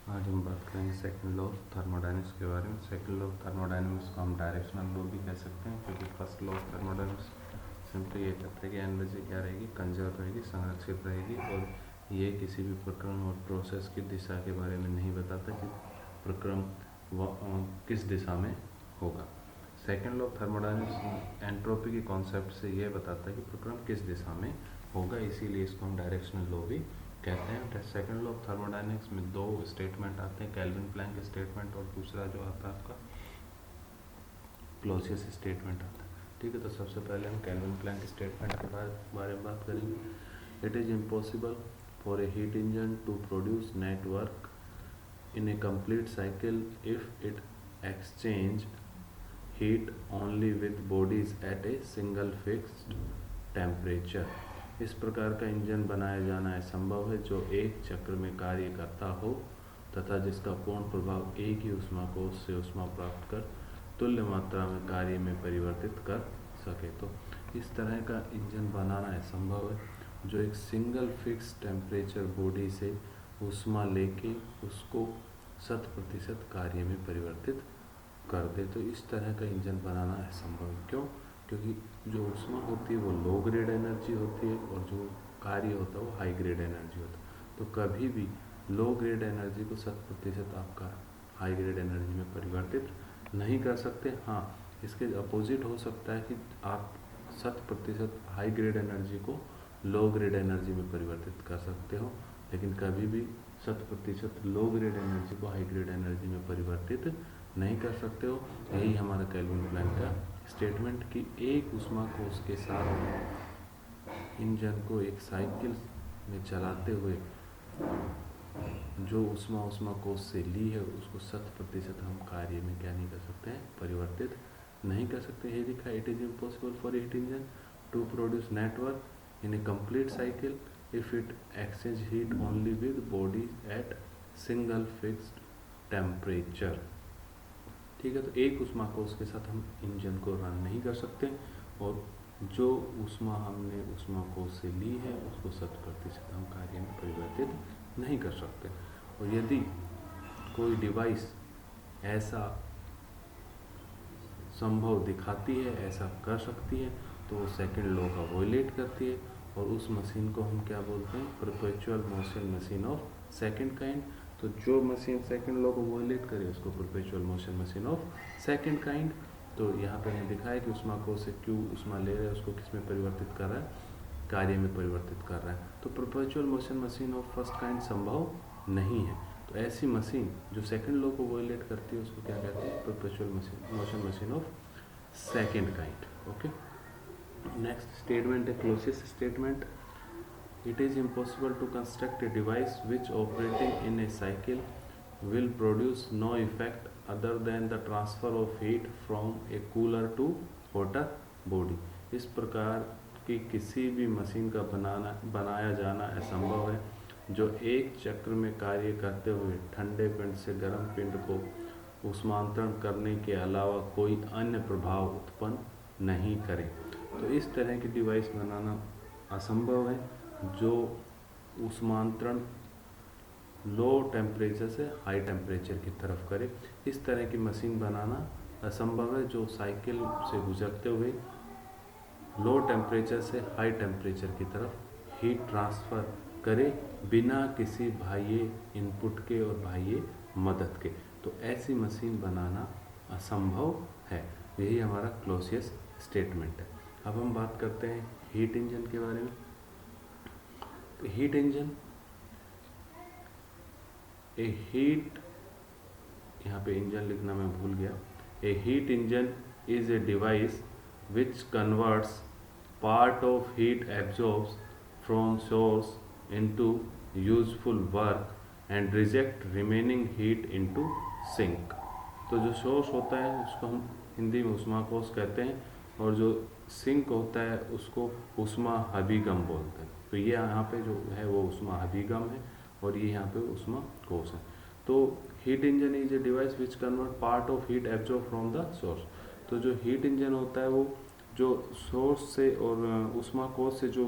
आज हम बात करेंगे सेकंड लॉ ऑफ थर्मोडायनेमिक्स के बारे में। सेकंड लॉ ऑफ थर्मोडायनेमिक्स को हम डायरेक्शनल लॉ भी कह सकते हैं, क्योंकि first law of thermodynamics simply ये कहता है कि एनर्जी क्या रहेगी, कंजर्व रहेगी, संरक्षित रहेगी, और ये किसी भी प्रक्रम और प्रोसेस की दिशा के बारे में नहीं बताता कि प्रक्रम किस दिशा में होगा। Second law of thermodynamics entropy के कॉन्सेप्ट से ये बताता है कि प्रक्रम किस दिशा में होगा, इसीलिए इसको हम डायरेक्शनल लॉ भी कहते हैं। सेकंड लॉ ऑफ थर्मोडायनेमिक्स में दो स्टेटमेंट आते हैं, केल्विन प्लैंक स्टेटमेंट और दूसरा जो आता है आपका क्लॉसियस स्टेटमेंट आता है। ठीक है, तो सबसे पहले हम केल्विन प्लैंक स्टेटमेंट के बारे में बात करेंगे। It is impossible for a heat engine to produce net work in a complete cycle if it exchange heat only with bodies at a single fixed temperature. इस प्रकार का इंजन बनाया जाना असंभव है जो एक चक्र में कार्य करता हो तथा जिसका पूर्ण प्रभाव एक ही ऊष्माकोश से ऊष्मा प्राप्त कर तुल्य मात्रा में कार्य में परिवर्तित कर सके। तो इस तरह का इंजन बनाना असंभव है जो एक सिंगल फिक्स टेम्परेचर बॉडी से ऊष्मा लेके उसको 100% कार्य में परिवर्तित कर दे। तो इस तरह का इंजन बनाना असंभव है। क्यों? क्योंकि जो ऊष्मा होती है वो लो ग्रेड एनर्जी होती है और जो कार्य होता है वो हाई ग्रेड एनर्जी होता है। तो कभी भी लो ग्रेड एनर्जी को 100% आपका हाई ग्रेड एनर्जी में परिवर्तित नहीं कर सकते। हाँ, इसके अपोजिट हो सकता है कि आप 100% हाई ग्रेड एनर्जी को लो ग्रेड एनर्जी में परिवर्तित कर सकते हो, लेकिन कभी भी 100% लो ग्रेड एनर्जी को हाई ग्रेड एनर्जी में परिवर्तित नहीं कर सकते हो। यही हमारा केल्विन प्लैंक का स्टेटमेंट कि एक ऊष्माकोश के साथ इंजन को एक साइकिल में चलाते हुए जो ऊष्माकोश से ली है उसको 100% हम कार्य में क्या नहीं कर सकते हैं, परिवर्तित नहीं कर सकते। ये लिखा है, it is impossible for heat engine to produce network in a complete cycle if it exchange heat only with body at single fixed temperature. ठीक है, तो एक ऊष्माकोश के साथ हम इंजन को रन नहीं कर सकते और जो ऊष्मा हमने ऊष्माकोश से ली है उसको 100% हम कार्य में परिवर्तित नहीं कर सकते। और यदि कोई डिवाइस ऐसा संभव दिखाती है, ऐसा कर सकती है, तो वो सेकंड लॉ का वॉयलेट करती है और उस मशीन को हम क्या बोलते हैं, perpetual motion machine of second kind. तो जो मशीन सेकंड लॉ को वॉयलेट करे उसको perpetual motion machine of second kind. तो यहाँ पर हमने दिखाया कि ऊष्माकोश से क्यों ऊष्मा ले रहा है, उसको किस में परिवर्तित कर रहा है, कार्य में परिवर्तित कर रहा है। तो perpetual motion machine of first kind संभव नहीं है। तो ऐसी मशीन जो सेकंड लॉ को वॉयलेट करती है उसको क्या कहते हैं, perpetual motion machine of second kind. Okay, next statement है Clausius statement. It is impossible to construct a device which operating in a cycle will produce no effect other than the transfer of heat from a cooler to hotter body। इस प्रकार की किसी भी machine का बनाया जाना असंभव है जो एक चक्र में कार्य करते हुए ठंडे पिंड से गर्म पिंड को ऊष्मांतरण करने के अलावा कोई अन्य प्रभाव उत्पन्न नहीं करे। तो इस तरह की डिवाइस बनाना असंभव है जो ऊष्मांतरण लो टेम्परेचर से हाई टेम्परेचर की तरफ करे। इस तरह की मशीन बनाना असंभव है जो साइकिल से गुजरते हुए लो टेम्परेचर से हाई टेम्परेचर की तरफ हीट ट्रांसफ़र करे बिना किसी बाह्य इनपुट के और बाह्य मदद के। तो ऐसी मशीन बनाना असंभव है। यही हमारा क्लॉसियस स्टेटमेंट है। अब हम बात करते हैं हीट इंजन के बारे में। तो हीट इंजन ए हीट, यहाँ पे इंजन लिखना मैं भूल गया। A heat engine is a device which converts part of heat absorbs from source into useful work and reject remaining heat into sink. तो जो सोर्स होता है उसको हम हिंदी में ऊष्माकोश कहते हैं और जो सिंक होता है उसको ऊष्मा अभिगम बोलते हैं। तो ये यहाँ पे जो है वो ऊष्मा अभिगम है और ये यहाँ पे ऊष्माकोश है। तो heat engine is a device which convert part of heat absorb from the source. तो जो हीट इंजन होता है वो जो सोर्स से और ऊष्माकोश से जो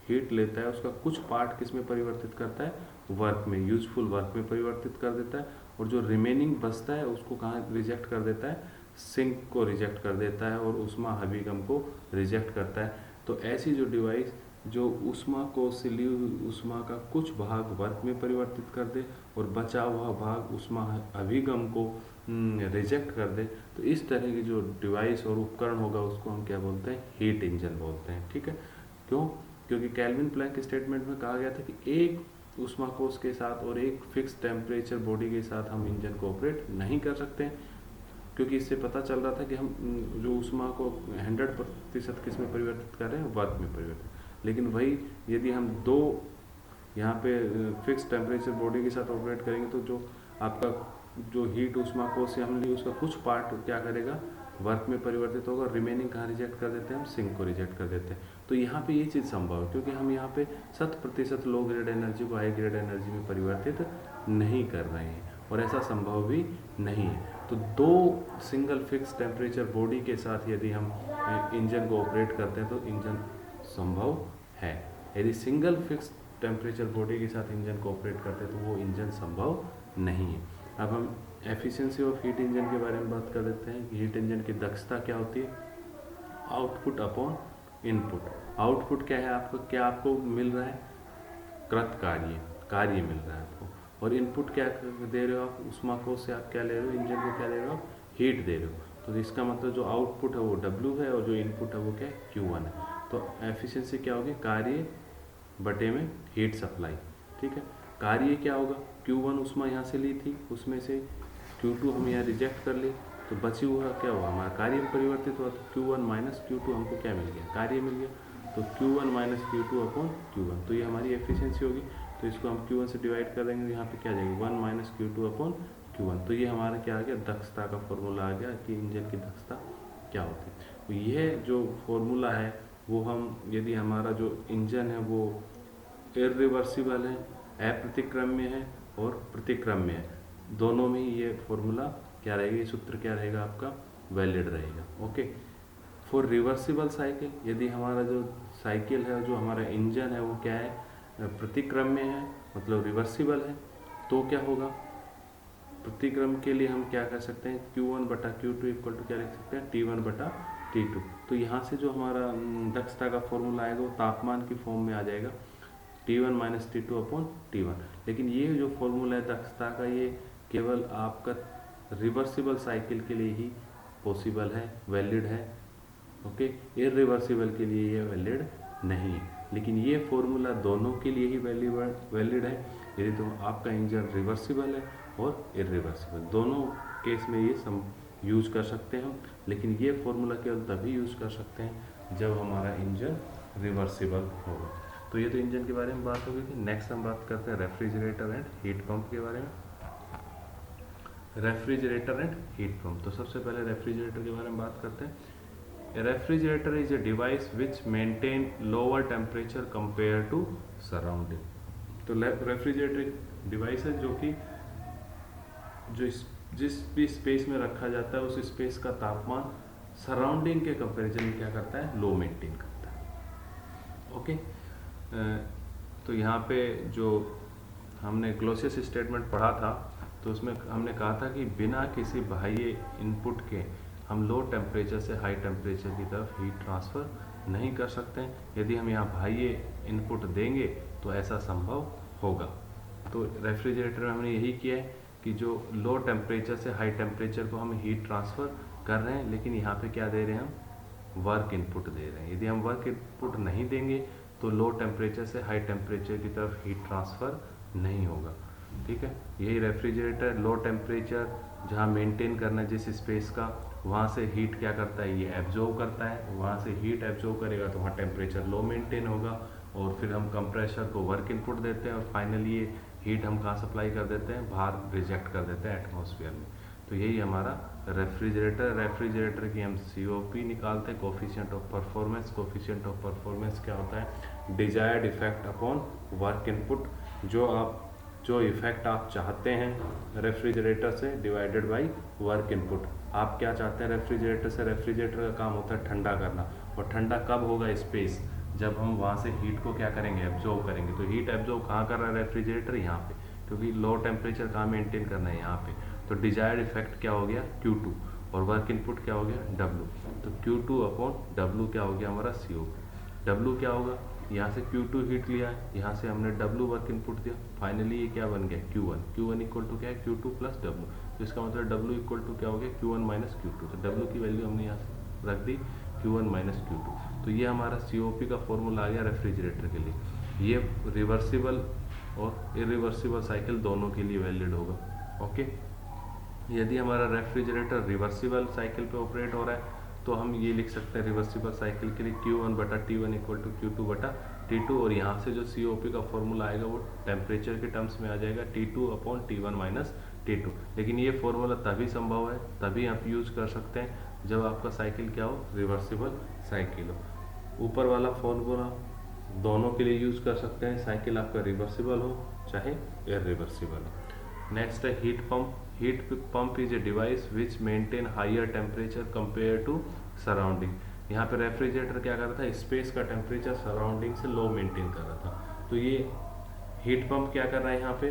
हीट लेता है उसका कुछ पार्ट किस में परिवर्तित करता है, वर्क में, यूजफुल वर्क में परिवर्तित कर देता है, और जो रिमेनिंग बचता है उसको कहाँ रिजेक्ट कर देता है, सिंक को रिजेक्ट कर देता है और ऊष्मा अभिगम को रिजेक्ट करता है। तो ऐसी जो डिवाइस जो ऊष्मा को सिली हुई ऊष्मा का कुछ भाग वर्क में परिवर्तित कर दे और बचा हुआ भाग ऊष्मा अभिगम को रिजेक्ट कर दे, तो इस तरह की जो डिवाइस और उपकरण होगा उसको हम क्या बोलते हैं, हीट इंजन बोलते हैं। ठीक है, क्यों? क्योंकि केल्विन प्लैंक स्टेटमेंट में कहा गया था कि एक ऊष्माकोश के साथ और एक फिक्स टेम्परेचर बॉडी के साथ हम इंजन को ऑपरेट नहीं कर सकते, क्योंकि इससे पता चल रहा था कि हम जो ऊष्मा को 100% किस में परिवर्तित कर रहे हैं, वर्क में परिवर्तित। लेकिन वही यदि हम दो यहाँ पे फिक्स टेम्परेचर बॉडी के साथ ऑपरेट करेंगे तो जो आपका जो हीट ऊष्माकोश से हम लिए उसका कुछ पार्ट क्या करेगा, वर्क में परिवर्तित होगा, रिमेनिंग कहाँ रिजेक्ट कर देते हैं, हम सिंक को रिजेक्ट कर देते हैं। तो यहाँ पे ये चीज़ संभव है क्योंकि हम यहाँ पे 100% लो ग्रेड एनर्जी को हाई ग्रेड एनर्जी में परिवर्तित नहीं कर रहे हैं, और ऐसा संभव भी नहीं है। तो दो सिंगल फिक्स टेम्परेचर बॉडी के साथ यदि हम इंजन को ऑपरेट करते हैं तो इंजन संभव है। यदि सिंगल फिक्स टेम्परेचर बॉडी के साथ इंजन को ऑपरेट करते हैं तो वो इंजन संभव नहीं है। अब हम एफिशिएंसी ऑफ हीट इंजन के बारे में बात कर देते हैं कि हीट इंजन की दक्षता क्या होती है। Output upon input. आउटपुट क्या है आपको, क्या आपको मिल रहा है, कृत कार्य मिल रहा है आपको, और इनपुट क्या दे रहे हो आप, ऊष्माकोश से आप क्या ले रहे हो, इंजन को क्या ले रहे हो आप, हीट दे रहे हो। तो इसका मतलब जो आउटपुट है वो W है और जो इनपुट है वो क्या है, Q1 है। तो एफिशिएंसी क्या होगी, कार्य बटे में हीट सप्लाई। ठीक है, कार्य क्या होगा, Q1 ऊष्मा यहाँ से ली थी, उसमें से Q2 हम यहाँ रिजेक्ट कर ली, तो बची हुआ क्या हुआ, हमारा कार्य में परिवर्तित हुआ, तो Q1 माइनस Q2 हमको क्या मिल गया, कार्य मिल गया। तो Q1 minus Q2 upon Q1, तो ये हमारी एफिशिएंसी होगी। तो इसको हम Q1 से डिवाइड कर देंगे, यहाँ पे क्या आ जाएगा 1 माइनस Q2 अपॉन Q1। तो ये हमारा क्या आ गया, दक्षता का फॉर्मूला आ गया कि इंजन की दक्षता क्या होती है। तो यह जो फॉर्मूला है वो हम, यदि हमारा जो इंजन है वो इर्रिवर्सिबल है, अप्रतिक्रम्य है और प्रतिक्रम्य है, दोनों में ये फॉर्मूला क्या रहेगा, ये सूत्र क्या रहेगा आपका, वैलिड रहेगा। ओके, फॉर रिवर्सिबल साइकिल, यदि हमारा जो साइकिल है, जो हमारा इंजन है वो क्या है, प्रतिक्रम्य है, मतलब रिवर्सिबल है, तो क्या होगा, प्रतिक्रम के लिए हम क्या कर सकते हैं, Q1 बटा Q2 इक्वल टू क्या लिख सकते हैं, T1 बटा T2। तो यहाँ से जो हमारा दक्षता का फॉर्मूला आएगा वो तापमान की फॉर्म में आ जाएगा, T1 minus T2 upon T1। लेकिन ये जो फॉर्मूला है दक्षता का, ये केवल आपका रिवर्सिबल साइकिल के लिए ही पॉसिबल है, वैलिड है। ओके, इर्रिवर्सिबल के लिए ये वैलिड नहीं है, लेकिन ये फॉर्मूला दोनों के लिए ही वैलिड है। यदि तो आपका इंजन रिवर्सिबल है और इर्रिवर्सिबल, दोनों केस में ये यूज कर सकते हैं हम, लेकिन ये फॉर्मूला केवल तभी यूज कर सकते हैं जब हमारा इंजन रिवर्सिबल होगा। तो ये तो इंजन के बारे में बात हो गई थी। नेक्स्ट हम बात करते हैं रेफ्रिजरेटर एंड हीट पंप के बारे में। रेफ्रिजरेटर एंड हीट पंप, तो सबसे पहले रेफ्रिजरेटर के बारे में बात करते हैं। Refrigerator is a device which maintain lower temperature compare to surrounding. तो रेफ्रिजरेटर एक डिवाइस है जो कि जिस भी स्पेस में रखा जाता है उस स्पेस का तापमान सराउंडिंग के कंपैरिजन में क्या करता है, लो मेंटेन करता है। ओके, तो यहाँ पे जो हमने क्लोसियस स्टेटमेंट पढ़ा था तो उसमें हमने कहा था कि बिना किसी बाह्य इनपुट के हम लो टेम्परेचर से हाई टेम्परेचर की तरफ हीट ट्रांसफ़र नहीं कर सकते हैं। यदि हम यहाँ बाह्य इनपुट देंगे तो ऐसा संभव होगा। तो रेफ्रिजरेटर में हमने यही किया है कि जो लो टेम्परेचर से हाई टेम्परेचर को हम हीट ट्रांसफ़र कर रहे हैं, लेकिन यहाँ पे क्या दे रहे हैं, हम वर्क इनपुट दे रहे हैं। यदि हम वर्क इनपुट नहीं देंगे तो लो टेम्परेचर से हाई टेम्परेचर की तरफ हीट ट्रांसफ़र नहीं होगा। ठीक है, यही रेफ्रिजरेटर लो टेम्परेचर जहाँ मेंटेन करना है जिस स्पेस का, वहाँ से हीट क्या करता है, ये एब्जॉर्व करता है, वहाँ से हीट एब्जॉर्व करेगा तो वहाँ टेम्परेचर लो मेंटेन होगा, और फिर हम कंप्रेसर को वर्क इनपुट देते हैं और फाइनली ये हीट हम कहाँ सप्लाई कर देते हैं, बाहर रिजेक्ट कर देते हैं एटमॉस्फेयर में। तो यही हमारा रेफ्रिजरेटर की हम COP निकालते हैं, coefficient of performance. Coefficient of performance क्या होता है, desired effect upon work input, जो इफेक्ट आप चाहते हैं रेफ्रिजरेटर से डिवाइडेड बाय वर्क इनपुट। आप क्या चाहते हैं रेफ्रिजरेटर से, रेफ्रिजरेटर का काम होता है ठंडा करना, और ठंडा कब होगा, स्पेस जब हम वहाँ से हीट को क्या करेंगे, एब्जॉर्ब करेंगे। तो हीट एब्जॉर्ब कहाँ कर रहा है रेफ्रिजरेटर, यहाँ पे, क्योंकि लो टेम्परेचर कहाँ मेंटेन करना है, यहाँ पे। तो डिजायर्ड इफेक्ट क्या हो गया, Q2, और वर्क इनपुट क्या हो गया, W। तो Q2 अपॉन W क्या हो गया हमारा, CO। W क्या होगा, यहाँ से Q2 हीट लिया है, यहाँ से हमने W वर्क इनपुट दिया, फाइनली ये क्या बन गया, Q1। Q1 इक्वल टू क्या है, Q2 प्लस W। तो इसका मतलब W इक्वल टू क्या हो गया, Q1 माइनस Q2। तो W की वैल्यू हमने यहाँ से रख दी, Q1 माइनस Q2। तो ये हमारा COP का फॉर्मूला आ गया रेफ्रिजरेटर के लिए। ये रिवर्सिबल और इरिवर्सिबल साइकिल दोनों के लिए वैलिड होगा। ओके, यदि हमारा रेफ्रिजरेटर रिवर्सिबल साइकिल पे ऑपरेट हो रहा है तो हम ये लिख सकते हैं रिवर्सिबल साइकिल के लिए Q1 बटा T1 इक्वल टू Q2 बटा T2, और यहाँ से जो COP का फॉर्मूला आएगा वो टेम्परेचर के टर्म्स में आ जाएगा, T2 upon T1 minus T2। लेकिन ये फॉर्मूला तभी संभव है, तभी आप यूज कर सकते हैं जब आपका साइकिल क्या हो, रिवर्सिबल साइकिल हो। ऊपर वाला फॉर्मूला दोनों के लिए यूज कर सकते हैं, साइकिल आपका रिवर्सिबल हो चाहे इरिवर्सिबल हो। नेक्स्ट है heat pump. Heat pump is a device which maintain higher temperature compare to surrounding. यहाँ पे रेफ्रिजरेटर क्या कर रहा था, स्पेस का टेम्परेचर सराउंडिंग से लो मेंटेन कर रहा था। तो ये हीट पंप क्या कर रहा है, यहाँ पे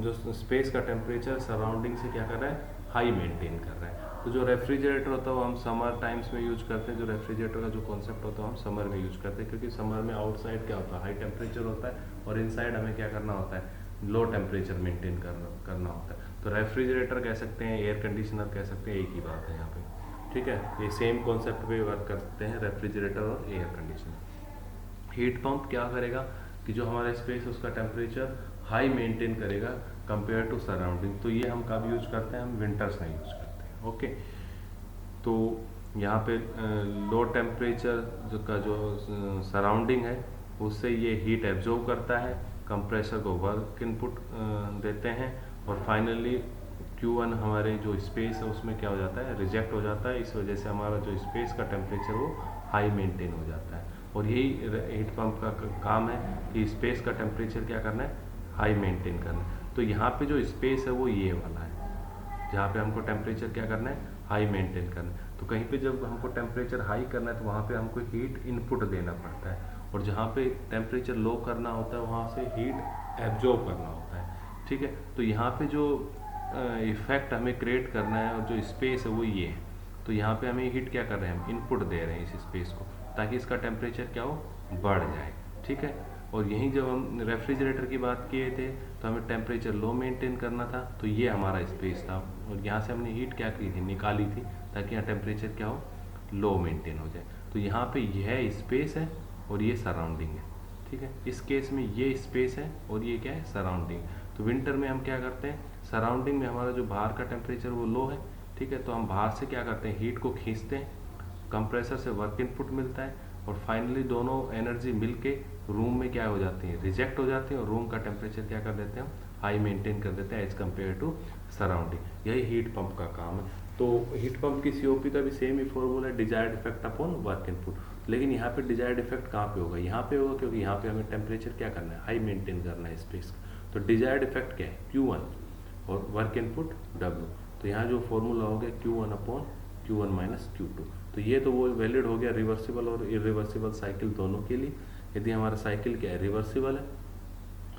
जो स्पेस का टेम्परेचर सराउंडिंग से क्या कर रहा है, हाई मेंटेन कर रहा है। तो जो रेफ्रिजरेटर होता है वो हम समर टाइम्स में यूज करते हैं। जो रेफ्रिजरेटर का जो कॉन्सेप्ट होता है हम समर में यूज करते हैं, क्योंकि समर में आउटसाइड क्या होता है, हाई टेम्परेचर होता है, और इनसाइड हमें क्या करना होता है, लो टेम्परेचर मेंटेन करना होता है। तो रेफ्रिजरेटर कह सकते हैं, एयर कंडीशनर कह सकते हैं, एक ही बात है यहाँ पे। ठीक है, ये सेम कॉन्सेप्ट पे वर्क करते हैं रेफ्रिजरेटर और एयर कंडीशनर। हीट पंप क्या करेगा कि जो हमारा स्पेस है उसका टेम्परेचर हाई मेंटेन करेगा कंपेयर टू सराउंडिंग। तो ये हम कब यूज करते हैं, हम विंटर्स में यूज करते हैं। ओके, तो यहाँ पे लो टेम्परेचर जो सराउंडिंग है उससे ये हीट एब्जॉर्ब करता है, कंप्रेसर को वर्क इनपुट देते हैं, और फाइनली Q1 हमारे जो स्पेस है उसमें क्या हो जाता है, रिजेक्ट हो जाता है। इस वजह से हमारा जो स्पेस का टेम्परेचर वो हाई मेंटेन हो जाता है। और यही हीट पंप का काम है कि स्पेस का टेम्परेचर क्या करना है, हाई मेंटेन करना है। तो यहाँ पे जो स्पेस है वो ये वाला है, जहाँ पे हमको टेम्परेचर क्या करना है, हाई मेंटेन करना है। तो कहीं पे जब हमको टेम्परेचर हाई करना है तो वहाँ पे हमको हीट इनपुट देना पड़ता है, और जहाँ पे टेम्परेचर लो करना होता है वहाँ से हीट एब्जॉर्ब करना होता है। ठीक है, तो यहाँ पे जो इफेक्ट हमें क्रिएट करना है और जो स्पेस है वो ये है। तो यहाँ पे हमें हीट क्या कर रहे हैं, हम इनपुट दे रहे हैं इस स्पेस को, ताकि इसका टेम्परेचर क्या हो, बढ़ जाए। ठीक है, और यहीं जब हम रेफ्रिजरेटर की बात किए थे तो हमें टेम्परेचर लो मेंटेन करना था, तो ये हमारा स्पेस था, और यहाँ से हमने हीट क्या की थी, निकाली थी, ताकि यहाँ टेम्परेचर क्या हो, लो मेंटेन हो जाए। तो यहाँ पे यह स्पेस है और ये सराउंडिंग है। ठीक है, इस केस में ये स्पेस है और ये क्या है, सराउंडिंग। तो विंटर में हम क्या करते हैं, सराउंडिंग में हमारा जो बाहर का टेम्परेचर वो लो है। ठीक है, तो हम बाहर से क्या करते हैं, हीट को खींचते हैं, कंप्रेसर से वर्क इनपुट मिलता है, और फाइनली दोनों एनर्जी मिलके रूम में क्या हो जाती है, रिजेक्ट हो जाती है, और रूम का टेम्परेचर क्या कर देते हैं हम, हाई मेंटेन कर देते हैं एज कम्पेयर टू सराउंडिंग। यही हीट पंप का काम है। तो हीट पंप की COP का भी सेम ही फॉर्मूला है, desired effect upon work input. लेकिन यहाँ पे डिजायर्ड इफेक्ट कहाँ पे होगा, यहाँ पे होगा, क्योंकि यहाँ पे हमें टेम्परेचर क्या करना है, हाई मेंटेन करना है स्पेस का। तो डिजायर्ड इफेक्ट क्या है, Q1 और वर्क इनपुट W। तो यहाँ जो फॉर्मूला हो गया Q1 upon Q1 minus Q2। तो ये तो वो वैलिड हो गया रिवर्सिबल और इरिवर्सिबल साइकिल दोनों के लिए। यदि हमारा साइकिल क्या है, रिवर्सिबल है,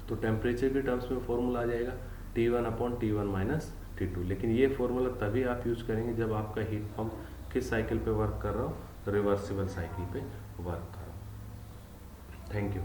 तो टेम्परेचर के टर्म्स में फॉर्मूला आ जाएगा T1 upon T1 minus T2। लेकिन ये फॉर्मूला तभी आप यूज करेंगे जब आपका हीट पंप किस साइकिल पे वर्क कर रहा हो, रिवर्सिबल साइकिल पे वर्क कर रहा हो। Thank you.